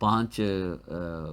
5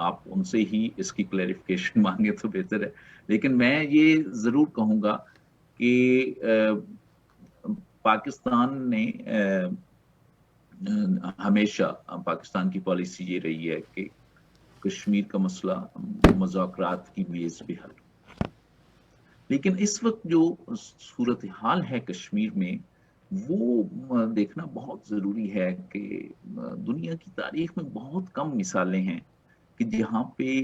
آپ ان سے ہی اس کی کلیریفیکیشن مانگے تو بہتر ہے. لیکن میں یہ ضرور کہوں گا کہ پاکستان نے ہمیشہ پاکستان کی پالیسی یہ رہی ہے کہ کشمیر کا مسئلہ مذاکرات کی میز پہ حل. لیکن اس وقت جو صورتحال ہے کشمیر میں وہ دیکھنا بہت ضروری ہے کہ دنیا کی تاریخ میں بہت کم مثالیں ہیں کہ جہاں پہ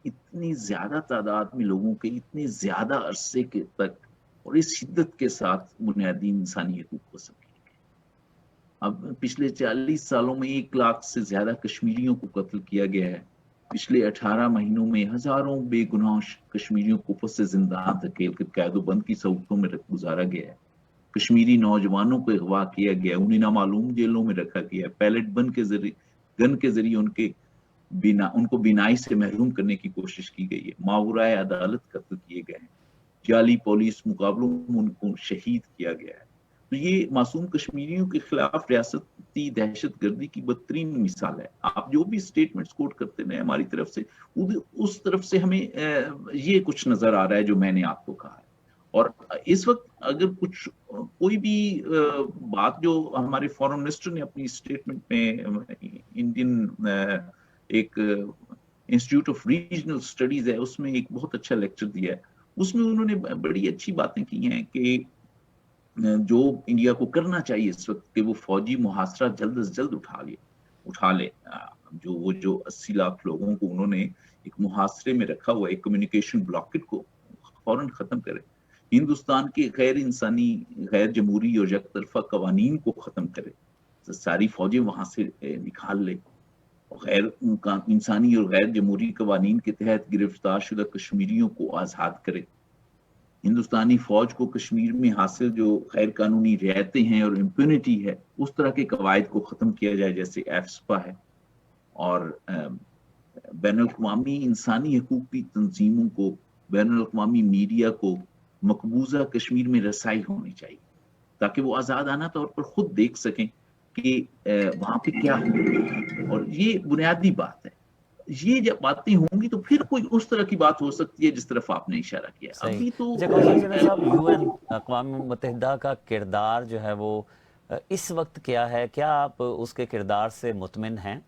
اتنی زیادہ تعداد میں لوگوں کے اتنے زیادہ عرصے کے تک اور اس شدت کے ساتھ بنیادی انسانی حقوق کو سمجھے گئے. اب پچھلے 40 سالوں میں 1 لاکھ سے زیادہ کشمیریوں کو قتل کیا گیا ہے. پچھلے 18 مہینوں میں ہزاروں بے گناہ کشمیریوں کو پس زندان دھکیل کر قید و بند کی صورتوں میں گزارا گیا ہے. کشمیری نوجوانوں کو اغوا کیا گیا، انہیں نامعلوم جیلوں میں رکھا گیا ہے. پیلٹ گن کے ذریعے ان کو بینائی سے محروم کرنے کی کوشش کی گئی ہے. ماورائے عدالت قتل کیے گئے ہیں. جعلی پولیس مقابلوں میں ان کو شہید کیا گیا ہے. تو یہ معصوم کشمیریوں کے خلاف ریاستی دہشت گردی کی بدترین مثال ہے. آپ جو بھی سٹیٹمنٹس کوٹ کرتے ہیں ہماری طرف سے، اس طرف سے ہمیں یہ کچھ نظر آ رہا ہے جو میں نے آپ کو کہا ہے. اور اس وقت اگر کوئی بھی بات جو ہمارے فورن منسٹر نے اپنی سٹیٹمنٹ میں انڈین ایک انسٹیٹیوٹ آف ریجنل سٹڈیز ہے، اس میں ایک بہت اچھا لیکچر دیا ہے. اس میں انہوں نے بڑی اچھی باتیں کی ہیں کہ جو انڈیا کو کرنا چاہیے اس وقت کہ وہ فوجی محاصرہ جلد از جلد اٹھا لے. جو 80 لاکھ لوگوں کو انہوں نے ایک محاصرے میں رکھا ہوا ایک کمیونیکیشن بلاکٹ کو فوراً ختم کرے. ہندوستان کے غیر انسانی، غیر جمہوری اور یک طرفہ قوانین کو ختم کرے. ساری فوجیں وہاں سے نکال لے. غیر انسانی اور غیر جمہوری قوانین کے تحت گرفتار شدہ کشمیریوں کو آزاد کرے. ہندوستانی فوج کو کشمیر میں حاصل جو غیر قانونی رعایتیں ہیں اور امپونٹی ہے، اس طرح کے قواعد کو ختم کیا جائے جیسے ایفسپا ہے. اور بین الاقوامی انسانی حقوقی تنظیموں کو، بین الاقوامی میڈیا کو مقبوضہ کشمیر میں رسائی ہونی چاہیے تاکہ وہ آزادانہ طور پر خود دیکھ سکیں کہ وہاں پہ کیا ہو. اور یہ بنیادی بات ہے. یہ جب باتیں ہوں گی تو پھر کوئی اس طرح کی بات ہو سکتی ہے جس طرف آپ نے اشارہ کیا. ابھی تو کوثر جنید صاحب، یو این اقوام متحدہ کا کردار جو ہے وہ اس وقت کیا ہے؟ کیا آپ اس کے کردار سے مطمئن ہیں؟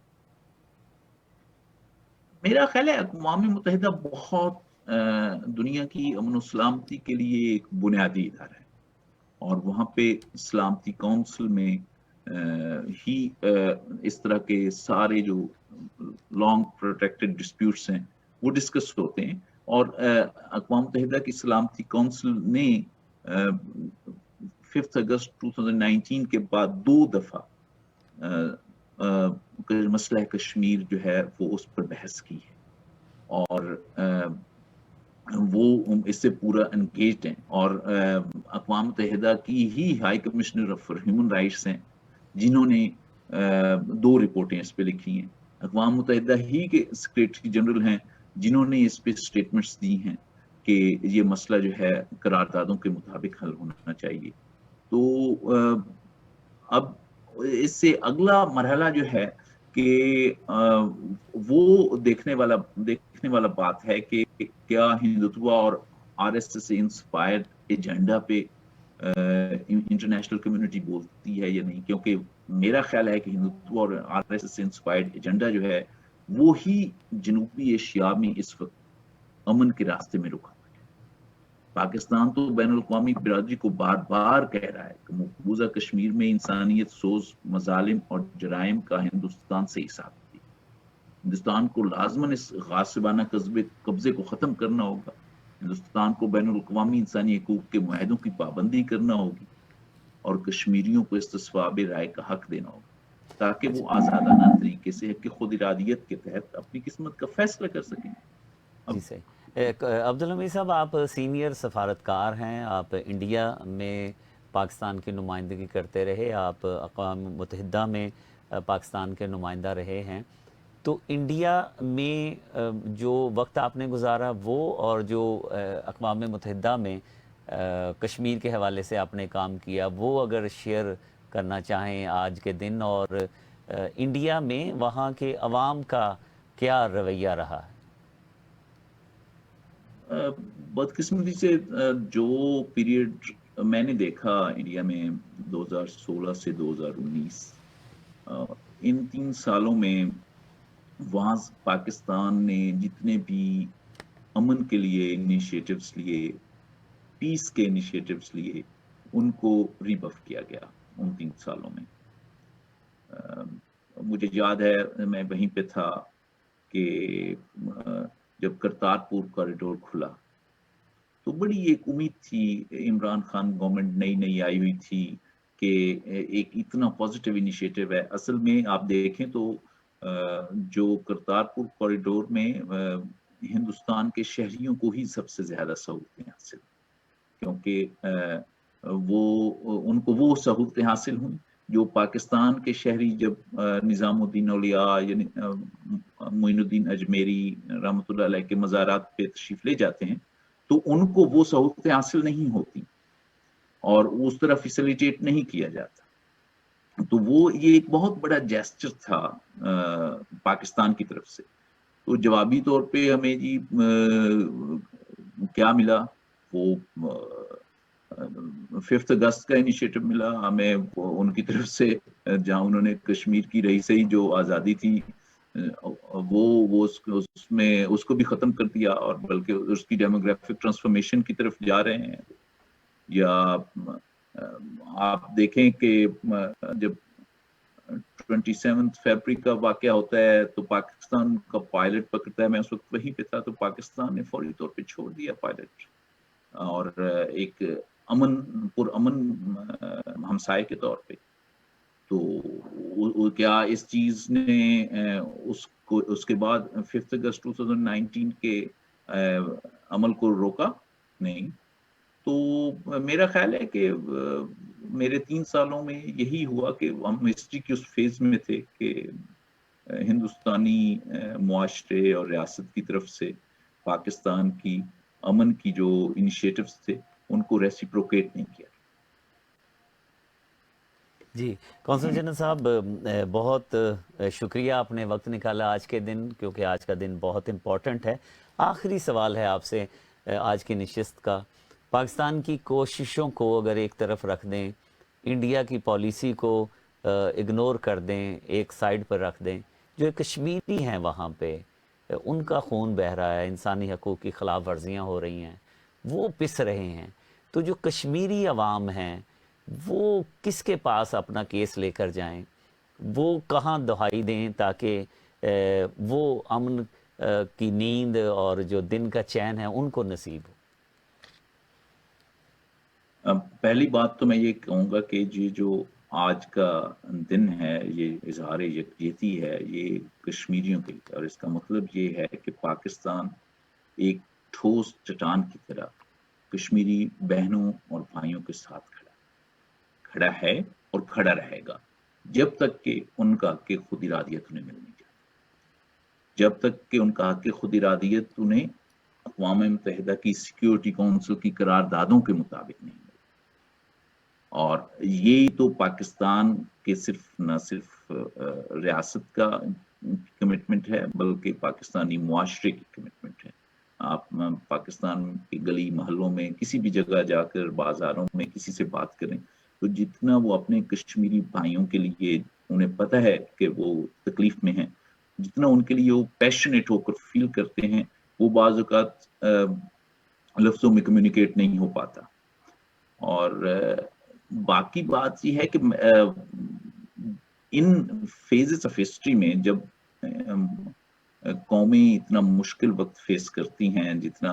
میرا خیال ہے اقوام متحدہ بہت دنیا کی امن و سلامتی کے لیے ایک بنیادی ادارہ ہے. اور وہاں پہ سلامتی کونسل میں ہی اس طرح کے سارے جو لانگ پروٹیکٹڈ ڈسپیوٹس ہیں وہ ڈسکس ہوتے ہیں. اور اقوام متحدہ کی سلامتی کونسل نے 5 اگست 2019 کے بعد 2 دفعہ مسئلہ کشمیر جو ہے وہ اس پر بحث کی ہے. اور وہ اس سے پورا انگیجڈ ہیں. اور اقوام متحدہ کی ہی high commissioner for human rights ہیں جنہوں نے 2 رپورٹیں اس پہ لکھی ہیں. اقوام متحدہ ہی کے سیکریٹری جنرل ہیں جنہوں نے اس پہ سٹیٹمنٹس دی ہیں کہ یہ مسئلہ جو ہے قراردادوں کے مطابق حل ہونا چاہیے. تو اب اس سے اگلا مرحلہ جو ہے کہ وہ دیکھنے والا بات ہے کہ کیا ہندوتوا اور آر ایس ایس سے انسپائرڈ ایجنڈا پہ انٹرنیشنل کمیونٹی بولتی ہے یا نہیں. کیونکہ میرا خیال ہے کہ ہندوتوا اور آر ایس ایس سے انسپائرڈ ایجنڈا جو ہے وہ ہی جنوبی ایشیا میں اس وقت امن کے راستے میں رکا. پاکستان تو بین الاقوامی برادری کو بار بار کہہ رہا ہے کہ مقبوضہ کشمیر میں انسانیت سوز مظالم اور جرائم کا ہندوستان سے حساب دے. ہندوستان کو لازماً اس غاصبانہ قبضے کو ختم کرنا ہوگا. ہندوستان کو بین الاقوامی انسانی حقوق کے معاہدوں کی پابندی کرنا ہوگی اور کشمیریوں کو استصواب رائے کا حق دینا ہوگا تاکہ وہ آزادانہ طریقے سے خود ارادیت کے تحت اپنی قسمت کا فیصلہ کر سکیں. جی صحیح. عبدالحمید صاحب، آپ سینئر سفارتکار ہیں، آپ انڈیا میں پاکستان کی نمائندگی کرتے رہے، آپ اقوام متحدہ میں پاکستان کے نمائندہ رہے ہیں. تو انڈیا میں جو وقت آپ نے گزارا وہ اور جو اقوام متحدہ میں کشمیر کے حوالے سے آپ نے کام کیا وہ اگر شیئر کرنا چاہیں آج کے دن، اور انڈیا میں وہاں کے عوام کا کیا رویہ رہا ہے؟ بدقسمتی سے جو پیریڈ میں نے دیکھا انڈیا میں 2016 سے 2019، ان 3 سالوں میں وہاں پاکستان نے جتنے بھی امن کے لیے انیشیٹوز لیے، پیس کے انیشیٹوز لیے، ان کو ریبف کیا گیا ان 3 سالوں میں۔ مجھے یاد ہے میں وہیں پہ تھا کہ جب کرتارپور کوریڈور کھلا تو بڑی ایک امید تھی، عمران خان گورنمنٹ نئی نئی آئی ہوئی تھی کہ ایک اتنا پازیٹیو انیشیٹو ہے۔ اصل میں آپ دیکھیں تو جو کرتارپور کوریڈور میں ہندوستان کے شہریوں کو ہی سب سے زیادہ سہولتیں حاصل، کیونکہ ان کو وہ سہولتیں حاصل ہوئیں جو پاکستان کے شہری جب نظام الدین اولیاء یعنی معین الدین اجمیری رحمۃ اللہ علیہ کے مزارات پہ تشریف لے جاتے ہیں تو ان کو وہ سہولتیں حاصل نہیں ہوتی اور اس طرح فیسیلیٹیٹ نہیں کیا جاتا۔ تو وہ یہ ایک بہت بڑا جیسچر تھا پاکستان کی طرف سے۔ تو جوابی طور پہ ہمیں جی کیا ملا، وہ 5 اگست کا انیشیٹو ملا ہمیں ان کی طرف سے، جہاں انہوں نے کشمیر کی رہی سہی جو آزادی تھی وہ اس میں اس کو بھی ختم کر دیا، اور بلکہ اس کی ڈیموگرافک ٹرانسفارمیشن کی طرف جا رہے ہیں۔ یا آپ دیکھیں کہ جب 27 فروری کا واقعہ ہوتا ہے تو پاکستان کا پائلٹ پکڑتا ہے، میں اس وقت وہیں پہ تھا، تو پاکستان نے فوری طور پہ چھوڑ دیا پائلٹ، اور ایک پرامن ہمسائے کے طور پہ۔ تو کیا اس چیز نے اس کے بعد 5 اگست 2019 کے عمل کو روکا؟ نہیں۔ تو میرا خیال ہے کہ میرے 3 سالوں میں یہی ہوا کہ ہم ہسٹری کی اس فیز میں تھے کہ ہندوستانی معاشرے اور ریاست کی طرف سے پاکستان کی امن کی جو انیشیٹوز تھے ان کو ریسیپروکیٹ نہیں کیا۔ جی کونسل جنرل صاحب، بہت شکریہ آپ نے وقت نکالا آج کے دن، کیونکہ آج کا دن بہت امپورٹنٹ ہے۔ آخری سوال ہے آپ سے آج کی نشست کا، پاکستان کی کوششوں کو اگر ایک طرف رکھ دیں، انڈیا کی پالیسی کو اگنور کر دیں، ایک سائیڈ پر رکھ دیں، جو کشمیری ہیں وہاں پہ ان کا خون بہہ رہا ہے، انسانی حقوق کی خلاف ورزیاں ہو رہی ہیں، وہ پس رہے ہیں، تو جو کشمیری عوام ہیں وہ کس کے پاس اپنا کیس لے کر جائیں، وہ کہاں دہائی دیں تاکہ وہ امن کی نیند اور جو دن کا چین ہے ان کو نصیب ہو؟ پہلی بات تو میں یہ کہوں گا کہ یہ جو آج کا دن ہے، یہ اظہار یکجہتی ہے، یہ کشمیریوں کے لیے، اور اس کا مطلب یہ ہے کہ پاکستان ایک ٹھوس چٹان کی طرح کشمیری بہنوں اور بھائیوں کے ساتھ کھڑا ہے اور کھڑا رہے گا جب تک کہ ان کا حق خود ارادیت انہیں مل نہیں جاتی، جب تک کہ ان کا حق خود ارادیت انہیں اقوام متحدہ کی سیکیورٹی کونسل کی قراردادوں کے مطابق نہیں ملتی۔ اور یہی تو پاکستان کے نہ صرف ریاست کا کمٹمنٹ ہے بلکہ پاکستانی معاشرے کی کمٹمنٹ ہے۔ آپ پاکستان کی گلی محلوں میں کسی بھی جگہ جا کر، بازاروں میں کسی سے بات کریں تو جتنا وہ اپنے کشمیری بھائیوں کے لیے، انہیں پتہ ہے کہ وہ تکلیف میں ہیں، جتنا ان کے لیے وہ پیشنیٹ ہو کر فیل کرتے ہیں، وہ بعض اوقات لفظوں میں کمیونیکیٹ نہیں ہو پاتا۔ اور باقی بات یہ ہے کہ ان فیزز آف ہسٹری میں جب قومیں اتنا مشکل وقت فیس کرتی ہیں جتنا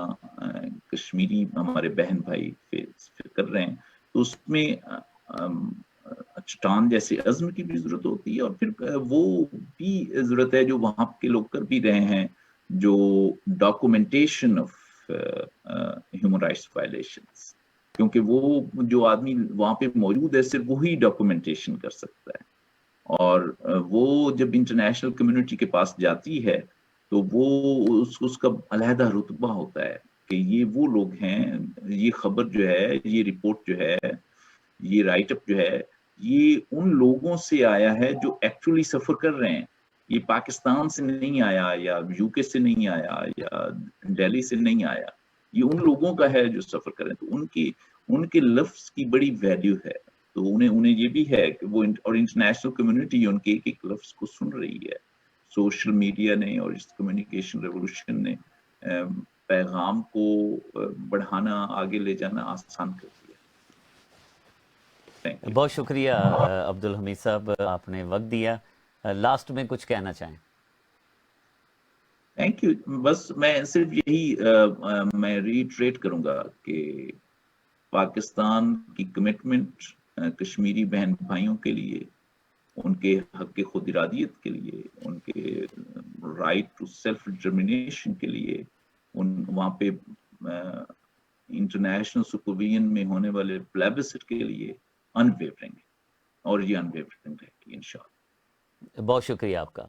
کشمیری ہمارے بہن بھائی فیس کر رہے ہیں، تو اس میں چٹان جیسے عزم کی بھی ضرورت ہوتی ہے، اور پھر وہ بھی ضرورت ہے جو وہاں کے لوگ کر بھی رہے ہیں، جو documentation of human rights violations, کیونکہ وہ جو آدمی وہاں پہ موجود ہے صرف وہی ڈاکومنٹیشن کر سکتا ہے، اور وہ جب انٹرنیشنل کمیونٹی کے پاس جاتی ہے تو وہ اس کا علیحدہ رتبہ ہوتا ہے کہ یہ وہ لوگ ہیں، یہ خبر جو ہے، یہ رپورٹ جو ہے، یہ رائٹ اپ جو ہے، یہ ان لوگوں سے آیا ہے جو ایکچولی سفر کر رہے ہیں، یہ پاکستان سے نہیں آیا یا یو کے سے نہیں آیا یا دہلی سے نہیں آیا، یہ ان لوگوں کا ہے جو سفر کریں، تو ان کے لفظ کی بڑی ویلیو ہے، تو انہیں یہ بھی ہے کہ وہ اور انٹرنیشنل کمیونٹی ان کے ایک ایک لفظ کو سن رہی ہے. سوشل میڈیا نے اور اس کمیونیکیشن ریولوشن نے پیغام کو بڑھانا، آگے لے جانا آسان کر دیا. بہت شکریہ عبدالحمید صاحب، آپ نے وقت دیا. لاسٹ میں کچھ کہنا چاہیں؟ Thank you. بس میں صرف یہی میں ریٹریٹ کروں گا کہ پاکستان کی کمٹمنٹ کشمیری بہن بھائیوں کے لیے، ان کے حق خود ارادیت کے لیے، ان کے رائٹ ٹو سیلف ڈٹرمنیشن کے لیے، وہاں پہ انٹرنیشنل سپرویژن میں ہونے والے پلیبسٹ کے لیے ان ویورنگ ہے، اور یہ ان ویورنگ رہے گی انشاءاللہ. بہت شکریہ آپ کا.